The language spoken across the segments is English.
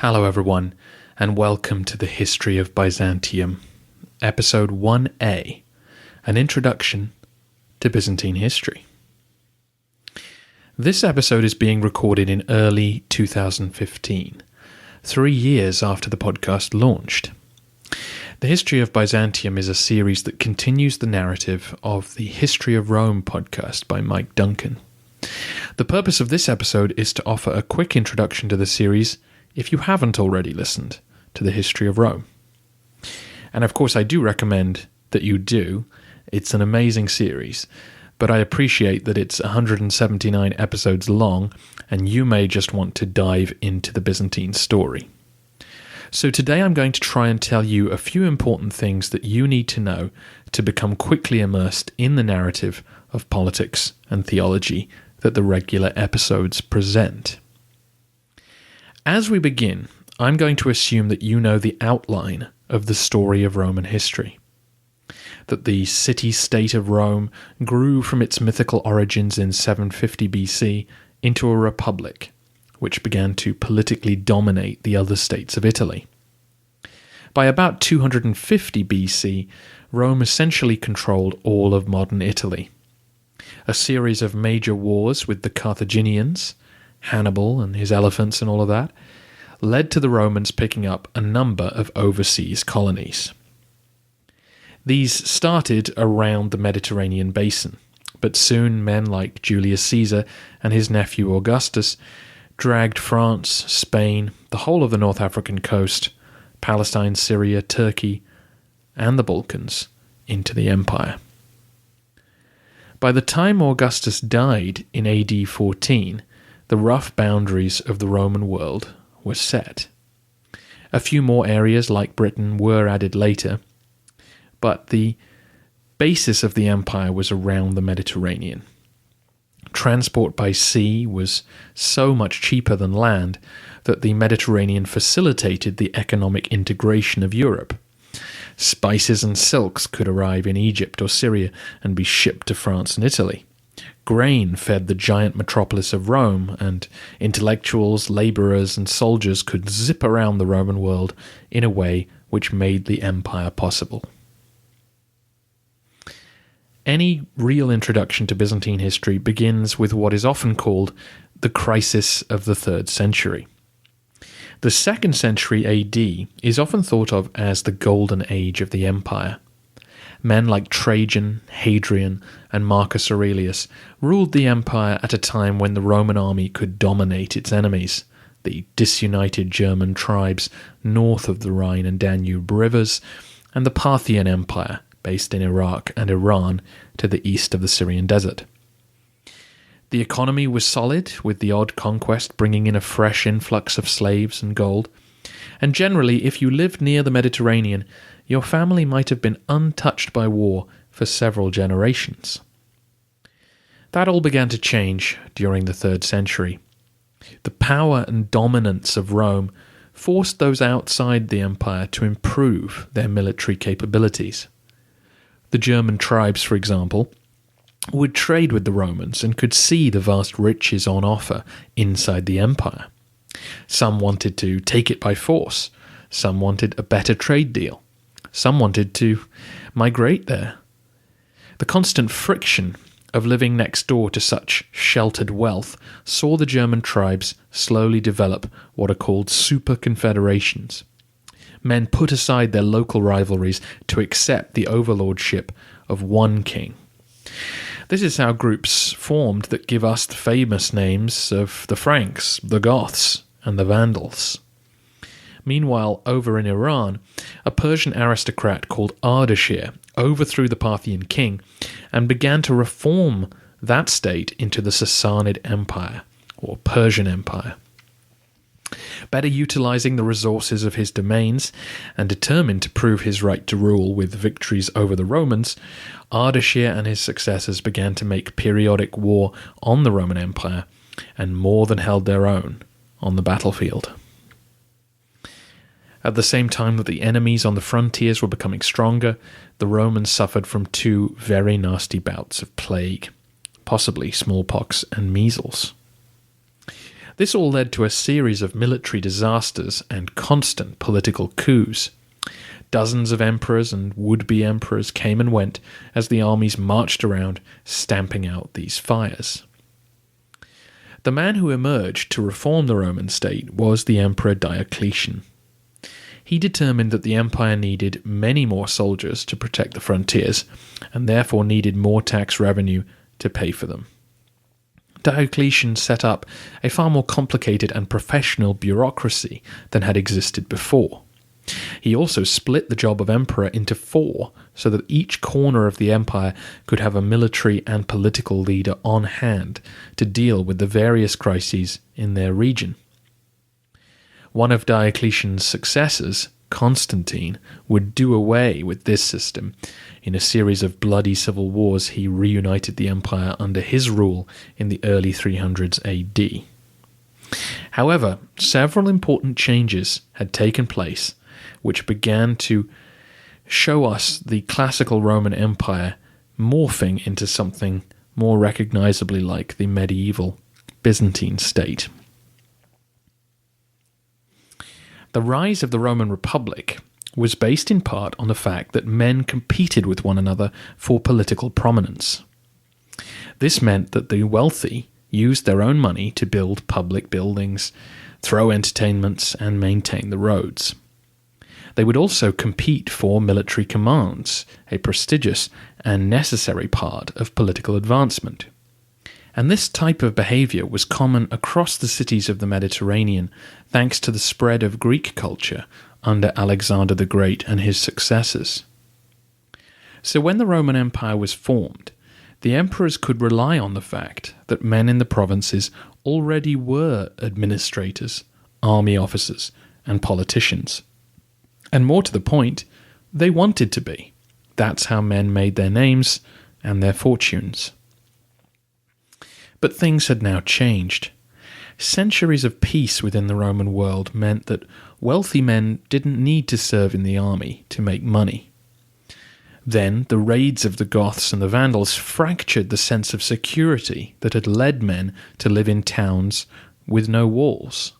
Hello everyone, and welcome to the History of Byzantium, Episode 1A, an introduction to Byzantine history. This episode is being recorded in early 2015, 3 years after the podcast launched. The History of Byzantium is a series that continues the narrative of the History of Rome podcast by Mike Duncan. The purpose of this episode is to offer a quick introduction to the series if you haven't already listened to the History of Rome. And of course I do recommend that you do. It's an amazing series, but I appreciate that it's 179 episodes long and you may just want to dive into the Byzantine story. So today I'm going to try and tell you a few important things that you need to know to become quickly immersed in the narrative of politics and theology that the regular episodes present. As we begin, I'm going to assume that you know the outline of the story of Roman history. That the city-state of Rome grew from its mythical origins in 750 BC into a republic, which began to politically dominate the other states of Italy. By about 250 BC, Rome essentially controlled all of modern Italy. A series of major wars with the Carthaginians, Hannibal and his elephants and all of that, led to the Romans picking up a number of overseas colonies. These started around the Mediterranean basin, but soon men like Julius Caesar and his nephew Augustus dragged France, Spain, the whole of the North African coast, Palestine, Syria, Turkey, and the Balkans into the empire. By the time Augustus died in AD 14, the rough boundaries of the Roman world were set. A few more areas like Britain were added later, but the basis of the empire was around the Mediterranean. Transport by sea was so much cheaper than land that the Mediterranean facilitated the economic integration of Europe. Spices and silks could arrive in Egypt or Syria and be shipped to France and Italy. Grain fed the giant metropolis of Rome, and intellectuals, labourers, and soldiers could zip around the Roman world in a way which made the empire possible. Any real introduction to Byzantine history begins with what is often called the crisis of the 3rd century. The 2nd century AD is often thought of as the golden age of the empire. Men like Trajan, Hadrian, and Marcus Aurelius ruled the empire at a time when the Roman army could dominate its enemies, the disunited German tribes north of the Rhine and Danube rivers, and the Parthian Empire, based in Iraq and Iran, to the east of the Syrian desert. The economy was solid, with the odd conquest bringing in a fresh influx of slaves and gold, and generally, if you lived near the Mediterranean, your family might have been untouched by war for several generations. That all began to change during the 3rd century. The power and dominance of Rome forced those outside the empire to improve their military capabilities. The German tribes, for example, would trade with the Romans and could see the vast riches on offer inside the empire. Some wanted to take it by force. Some wanted a better trade deal. Some wanted to migrate there. The constant friction of living next door to such sheltered wealth saw the German tribes slowly develop what are called super confederations. Men put aside their local rivalries to accept the overlordship of one king. This is how groups formed that give us the famous names of the Franks, the Goths, and the Vandals. Meanwhile, over in Iran, a Persian aristocrat called Ardashir overthrew the Parthian king and began to reform that state into the Sassanid Empire, or Persian Empire. Better utilizing the resources of his domains and determined to prove his right to rule with victories over the Romans, Ardashir and his successors began to make periodic war on the Roman Empire and more than held their own on the battlefield. At the same time that the enemies on the frontiers were becoming stronger, the Romans suffered from 2 very nasty bouts of plague, possibly smallpox and measles. This all led to a series of military disasters and constant political coups. Dozens of emperors and would-be emperors came and went as the armies marched around, stamping out these fires. The man who emerged to reform the Roman state was the Emperor Diocletian. He determined that the empire needed many more soldiers to protect the frontiers, and therefore needed more tax revenue to pay for them. Diocletian set up a far more complicated and professional bureaucracy than had existed before. He also split the job of emperor into 4, so that each corner of the empire could have a military and political leader on hand to deal with the various crises in their region. One of Diocletian's successors, Constantine, would do away with this system. In a series of bloody civil wars, he reunited the empire under his rule in the early 300s AD. However, several important changes had taken place, which began to show us the classical Roman Empire morphing into something more recognizably like the medieval Byzantine state. The rise of the Roman Republic was based in part on the fact that men competed with one another for political prominence. This meant that the wealthy used their own money to build public buildings, throw entertainments, and maintain the roads. They would also compete for military commands, a prestigious and necessary part of political advancement. And this type of behavior was common across the cities of the Mediterranean, thanks to the spread of Greek culture under Alexander the Great and his successors. So when the Roman Empire was formed, the emperors could rely on the fact that men in the provinces already were administrators, army officers, and politicians. And more to the point, they wanted to be. That's how men made their names and their fortunes. But things had now changed. Centuries of peace within the Roman world meant that wealthy men didn't need to serve in the army to make money. Then the raids of the Goths and the Vandals fractured the sense of security that had led men to live in towns with no walls.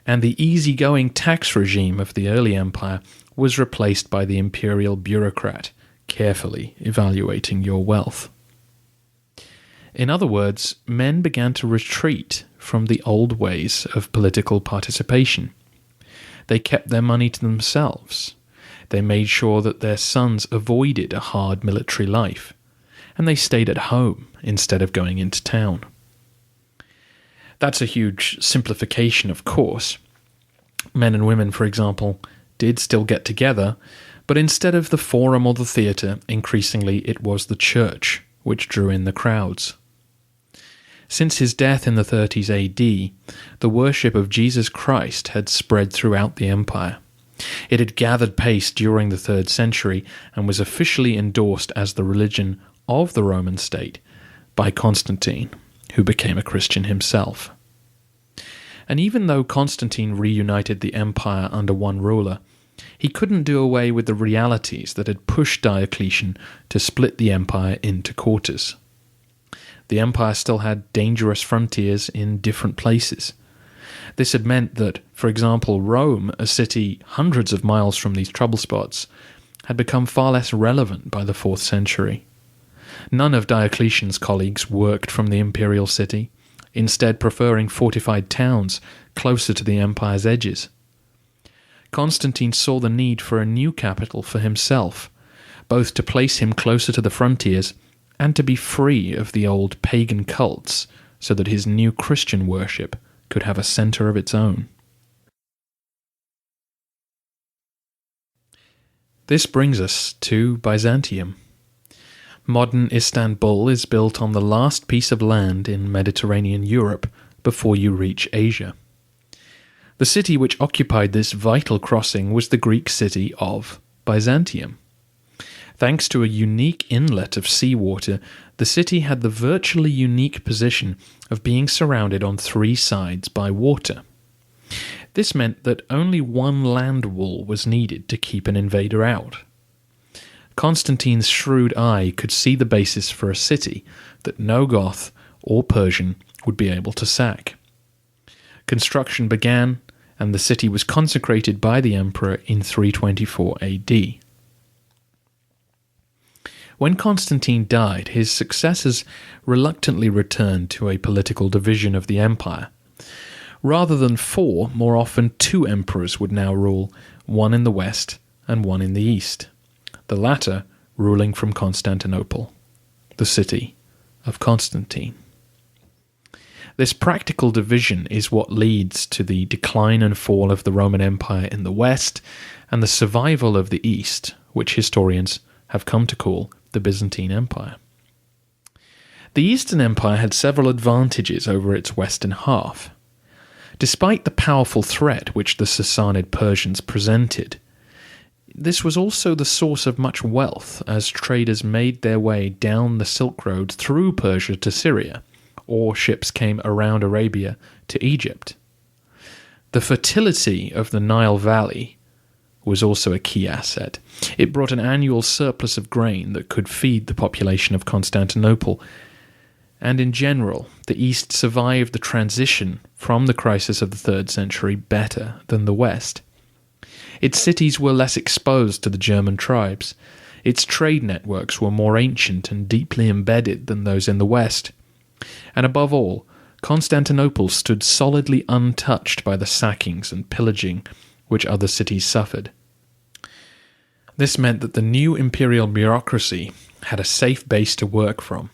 And the easygoing tax regime of the early empire was replaced by the imperial bureaucrat, carefully evaluating your wealth. In other words, men began to retreat from the old ways of political participation. They kept their money to themselves. They made sure that their sons avoided a hard military life, and they stayed at home instead of going into town. That's a huge simplification, of course. Men and women, for example, did still get together, but instead of the forum or the theatre, increasingly it was the church which drew in the crowds. Since his death in the 30s AD, the worship of Jesus Christ had spread throughout the empire. It had gathered pace during the 3rd century and was officially endorsed as the religion of the Roman state by Constantine, who became a Christian himself. And even though Constantine reunited the empire under one ruler, he couldn't do away with the realities that had pushed Diocletian to split the empire into quarters. The empire still had dangerous frontiers in different places. This had meant that, for example, Rome, a city hundreds of miles from these trouble spots, had become far less relevant by the 4th century. None of Diocletian's colleagues worked from the imperial city, instead preferring fortified towns closer to the empire's edges. Constantine saw the need for a new capital for himself, both to place him closer to the frontiers and to be free of the old pagan cults so that his new Christian worship could have a centre of its own. This brings us to Byzantium. Modern Istanbul is built on the last piece of land in Mediterranean Europe before you reach Asia. The city which occupied this vital crossing was the Greek city of Byzantium. Thanks to a unique inlet of seawater, the city had the virtually unique position of being surrounded on 3 sides by water. This meant that only one land wall was needed to keep an invader out. Constantine's shrewd eye could see the basis for a city that no Goth or Persian would be able to sack. Construction began, and the city was consecrated by the emperor in 324 AD. When Constantine died, his successors reluctantly returned to a political division of the empire. Rather than 4, more often 2 emperors would now rule, one in the west and one in the east, the latter ruling from Constantinople, the city of Constantine. This practical division is what leads to the decline and fall of the Roman Empire in the west and the survival of the east, which historians have come to call the Byzantine Empire. The Eastern Empire had several advantages over its western half. Despite the powerful threat which the Sassanid Persians presented, this was also the source of much wealth as traders made their way down the Silk Road through Persia to Syria, or ships came around Arabia to Egypt. The fertility of the Nile Valley was also a key asset. It brought an annual surplus of grain that could feed the population of Constantinople, and in general, the East survived the transition from the crisis of the 3rd century better than the West. Its cities were less exposed to the German tribes. Its trade networks were more ancient and deeply embedded than those in the West. And above all, Constantinople stood solidly untouched by the sackings and pillaging which other cities suffered. This meant that the new imperial bureaucracy had a safe base to work from,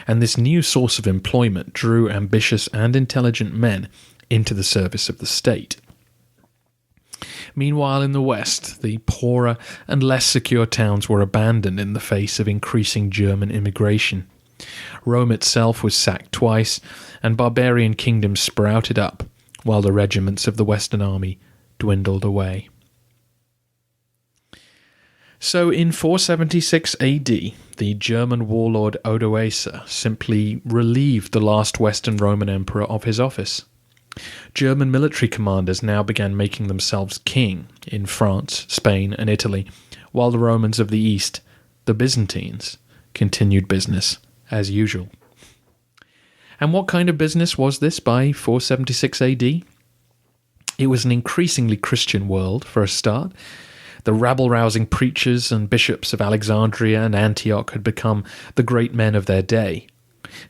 and this new source of employment drew ambitious and intelligent men into the service of the state. Meanwhile, in the west, the poorer and less secure towns were abandoned in the face of increasing German immigration. Rome itself was sacked twice, and barbarian kingdoms sprouted up, while the regiments of the Western Army dwindled away. So in 476 AD, the German warlord Odoacer simply relieved the last Western Roman emperor of his office. German military commanders now began making themselves king in France, Spain, and Italy, while the Romans of the East, the Byzantines, continued business as usual. And what kind of business was this by 476 AD? It was an increasingly Christian world, for a start. The rabble-rousing preachers and bishops of Alexandria and Antioch had become the great men of their day.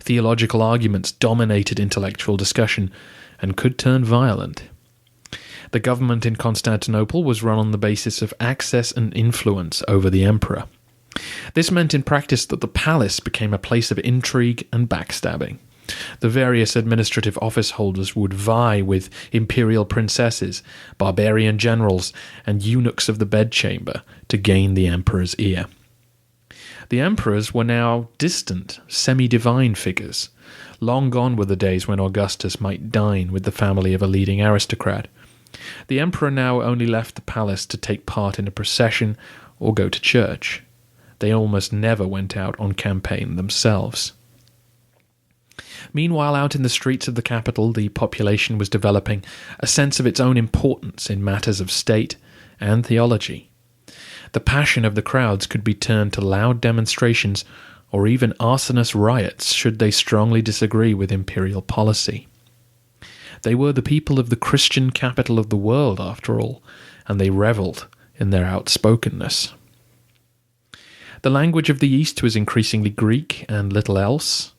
Theological arguments dominated intellectual discussion and could turn violent. The government in Constantinople was run on the basis of access and influence over the emperor. This meant in practice that the palace became a place of intrigue and backstabbing. The various administrative office holders would vie with imperial princesses, barbarian generals, and eunuchs of the bedchamber to gain the emperor's ear. The emperors were now distant, semi-divine figures. Long gone were the days when Augustus might dine with the family of a leading aristocrat. The emperor now only left the palace to take part in a procession or go to church. They almost never went out on campaign themselves. Meanwhile, out in the streets of the capital, the population was developing a sense of its own importance in matters of state and theology. The passion of the crowds could be turned to loud demonstrations or even arsonist riots should they strongly disagree with imperial policy. They were the people of the Christian capital of the world, after all, and they revelled in their outspokenness. The language of the East was increasingly Greek and little else.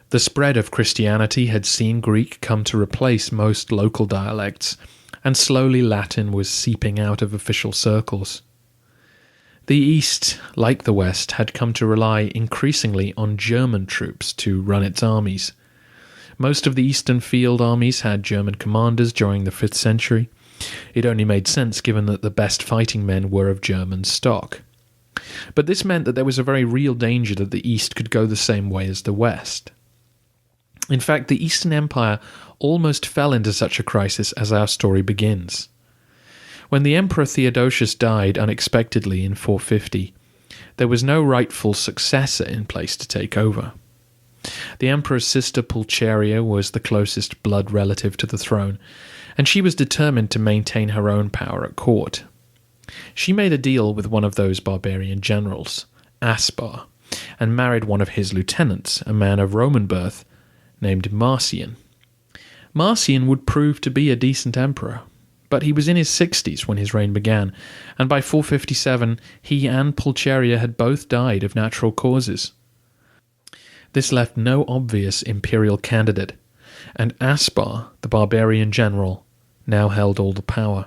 The spread of Christianity had seen Greek come to replace most local dialects, and slowly Latin was seeping out of official circles. The East, like the West, had come to rely increasingly on German troops to run its armies. Most of the Eastern field armies had German commanders during the 5th century. It only made sense given that the best fighting men were of German stock. But this meant that there was a very real danger that the East could go the same way as the West. In fact, the Eastern Empire almost fell into such a crisis as our story begins. When the Emperor Theodosius died unexpectedly in 450, there was no rightful successor in place to take over. The emperor's sister Pulcheria was the closest blood relative to the throne, and she was determined to maintain her own power at court. She made a deal with one of those barbarian generals, Aspar, and married one of his lieutenants, a man of Roman birth, named Marcian. Marcian would prove to be a decent emperor, but he was in his 60s when his reign began, and by 457 he and Pulcheria had both died of natural causes. This left no obvious imperial candidate, and Aspar, the barbarian general, now held all the power.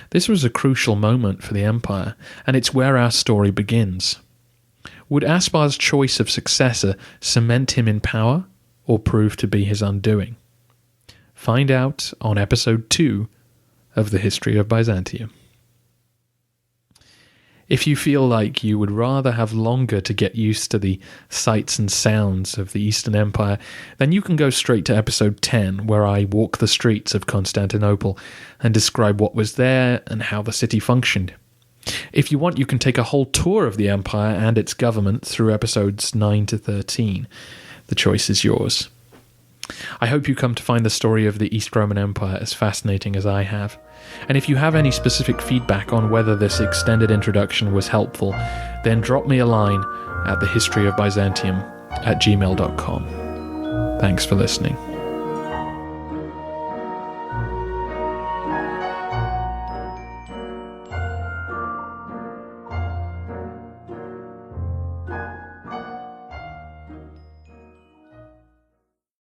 This was a crucial moment for the empire, and it's where our story begins. Would Aspar's choice of successor cement him in power, or prove to be his undoing? Find out on episode 2 of the History of Byzantium. If you feel like you would rather have longer to get used to the sights and sounds of the Eastern Empire, then you can go straight to episode 10, where I walk the streets of Constantinople and describe what was there and how the city functioned. If you want, you can take a whole tour of the empire and its government through episodes 9 to 13. The choice is yours. I hope you come to find the story of the East Roman Empire as fascinating as I have. And if you have any specific feedback on whether this extended introduction was helpful, then drop me a line at thehistoryofbyzantium@gmail.com. Thanks for listening.